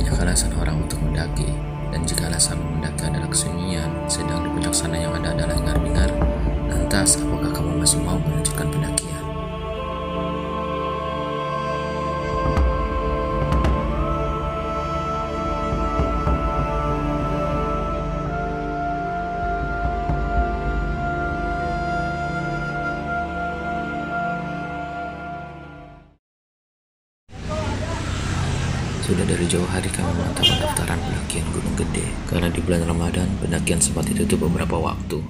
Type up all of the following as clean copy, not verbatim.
Banyak alasan orang untuk mendaki, dan jika alasan mendaki adalah kesunyian, sedang di puncak sana yang ada adalah hingar-bingar, lantas apakah kamu masih mau melanjutkan pendakian? Sudah dari jauh hari kami memantau pendaftaran pendakian Gunung Gede, karena di bulan Ramadan pendakian sempat ditutup beberapa waktu.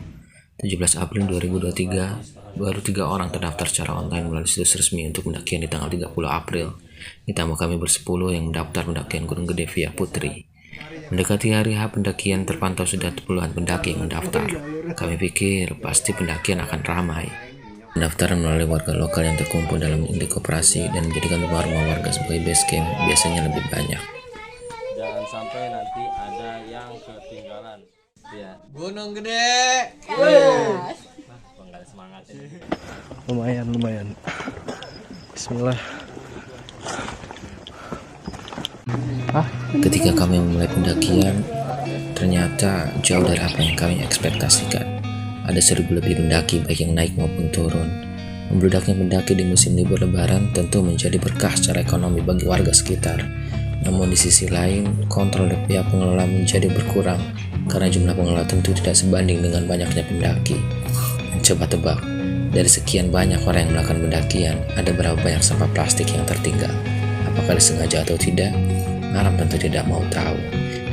17 April 2023, baru 3 orang terdaftar secara online melalui situs resmi untuk pendakian di tanggal 30 April. Ditambah kami bersepuluh yang mendaftar pendakian Gunung Gede via Putri. Mendekati hari H pendakian terpantau sudah puluhan pendaki yang mendaftar. Kami pikir pasti pendakian akan ramai. Pendaftaran melalui warga lokal yang terkumpul dalam induk koperasi dan menjadikan rumah-rumah warga sebagai base camp biasanya lebih banyak. Jangan sampai nanti ada yang ketinggalan. Ya. Gunung Gede. Bangga semangat ini. Lumayan. Bismillah. Ketika kami memulai pendakian, ternyata jauh dari apa yang kami ekspektasikan. Ada 1.000 lebih pendaki baik yang naik maupun turun. Membludaknya pendaki di musim libur lebaran tentu menjadi berkah secara ekonomi bagi warga sekitar. Namun di sisi lain, kontrol dari pihak pengelola menjadi berkurang karena jumlah pengelola tentu tidak sebanding dengan banyaknya pendaki. Dan coba tebak, dari sekian banyak orang yang melakukan pendakian, ada berapa banyak sampah plastik yang tertinggal? Apakah disengaja atau tidak? Alam tentu tidak mau tahu.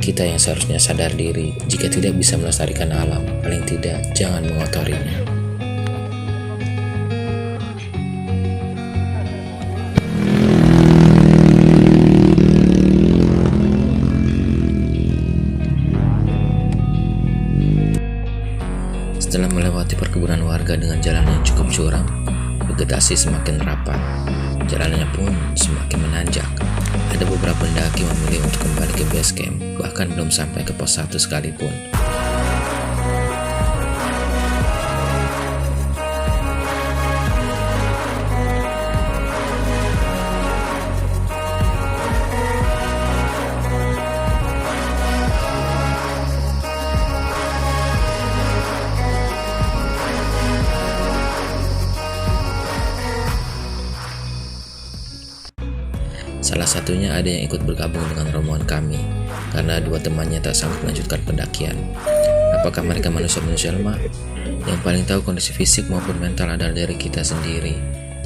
Kita yang seharusnya sadar diri, jika tidak bisa melestarikan alam, paling tidak jangan mengotorinya. Setelah melewati perkebunan warga dengan jalan yang cukup curam, vegetasi semakin rapat. Jalannya pun semakin menanjak. Ada beberapa pendaki memilih untuk kembali ke base camp, bahkan belum sampai ke pos 1 sekalipun. Salah satunya ada yang ikut bergabung dengan rombongan kami, karena 2 temannya tak sanggup melanjutkan pendakian. Apakah mereka manusia-manusia lemah? Yang paling tahu kondisi fisik maupun mental adalah dari kita sendiri.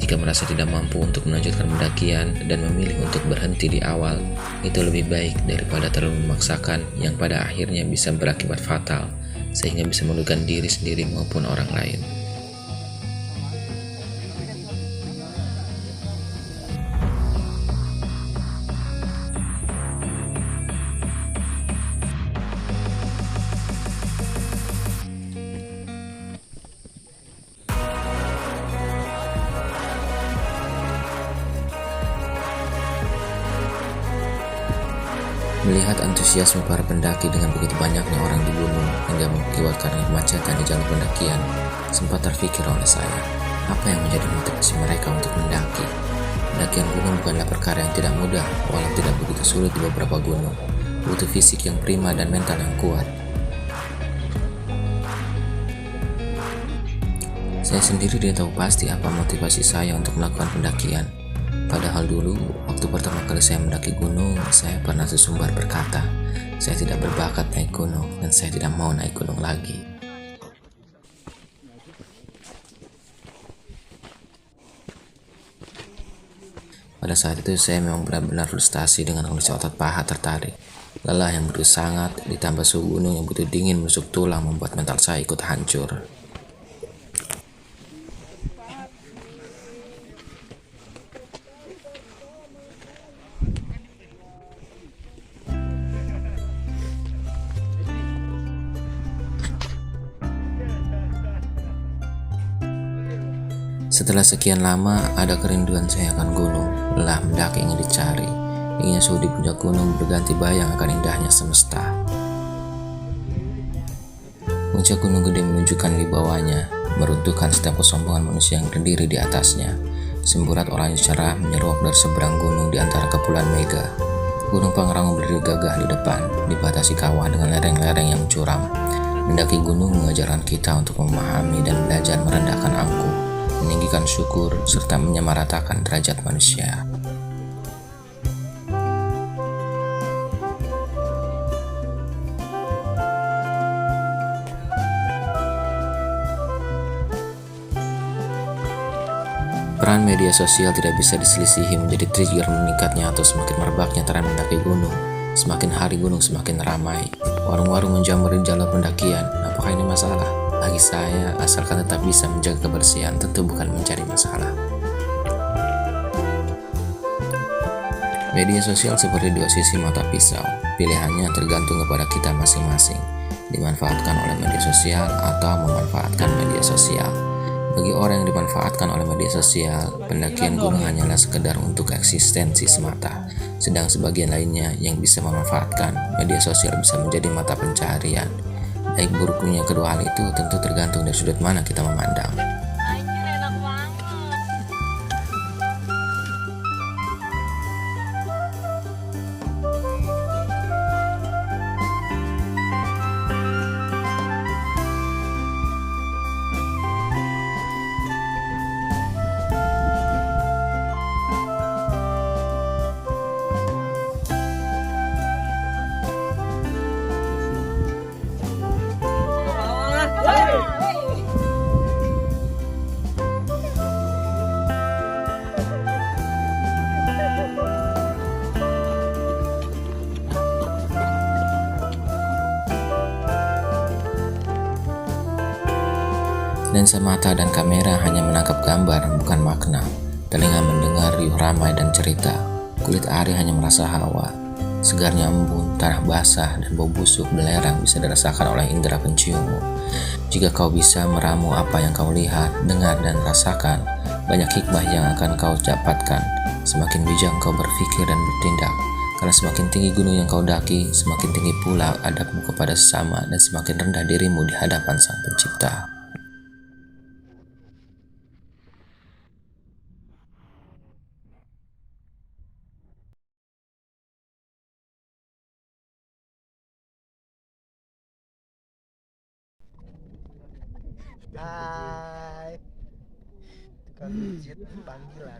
Jika merasa tidak mampu untuk melanjutkan pendakian dan memilih untuk berhenti di awal, itu lebih baik daripada terlalu memaksakan yang pada akhirnya bisa berakibat fatal, sehingga bisa merugikan diri sendiri maupun orang lain. Melihat antusiasme para pendaki dengan begitu banyaknya orang di gunung hingga mengakibatkan kemacetan di jalur pendakian, sempat terpikir oleh saya, apa yang menjadi motivasi mereka untuk mendaki? Pendakian gunung bukanlah perkara yang tidak mudah, walau tidak begitu sulit di beberapa gunung. Butuh fisik yang prima dan mental yang kuat. Saya sendiri tidak tahu pasti apa motivasi saya untuk melakukan pendakian. Padahal dulu, waktu pertama kali saya mendaki gunung, saya pernah sesumbar berkata, saya tidak berbakat naik gunung dan saya tidak mau naik gunung lagi. Pada saat itu saya memang benar-benar frustasi dengan kondisi otot paha tertarik. Lelah yang begitu sangat, ditambah suhu gunung yang begitu dingin menusuk tulang membuat mental saya ikut hancur. Setelah sekian lama, ada kerinduan saya akan gunung. Lelah mendaki ingin dicari. Ingin suhu di puncak gunung berganti bayang akan indahnya semesta. Puncak Gunung Gede menunjukkan wibawanya, meruntuhkan setiap kesombongan manusia yang berdiri di atasnya. Semburat oranye cerah menyeruak dari seberang gunung di antara kepulauan Mega. Gunung Pangrango berdiri gagah di depan, dibatasi kawah dengan lereng-lereng yang curam. Mendaki gunung mengajarkan kita untuk memahami dan belajar merendahkan angkuh, meninggikan syukur, serta menyamaratakan derajat manusia. Peran media sosial tidak bisa diselisihi menjadi trigger meningkatnya atau semakin merebaknya tren mendaki gunung. Semakin hari gunung semakin ramai, warung-warung menjamur di jalur pendakian. Apakah ini masalah? Bagi saya, asalkan tetap bisa menjaga kebersihan, tentu bukan mencari masalah. Media sosial seperti dua sisi mata pisau, pilihannya tergantung kepada kita masing-masing, dimanfaatkan oleh media sosial atau memanfaatkan media sosial. Bagi orang yang dimanfaatkan oleh media sosial, pendakian gunung hanyalah sekedar untuk eksistensi semata. Sedang sebagian lainnya yang bisa memanfaatkan media sosial bisa menjadi mata pencaharian. Baik buruknya kedua hal itu tentu tergantung dari sudut mana kita memandang. Anjir enak banget. Lensa mata dan kamera hanya menangkap gambar, bukan makna. Telinga mendengar riuh ramai dan cerita. Kulit ari hanya merasa hawa. Segarnya embun, tanah basah, dan bau busuk belerang bisa dirasakan oleh indera penciummu. Jika kau bisa meramu apa yang kau lihat, dengar, dan rasakan, banyak hikmah yang akan kau dapatkan. Semakin bijak kau berpikir dan bertindak. Karena semakin tinggi gunung yang kau daki, semakin tinggi pula adabmu kepada sesama dan semakin rendah dirimu di hadapan Sang Pencipta. Hai, tukang pijit panggilan.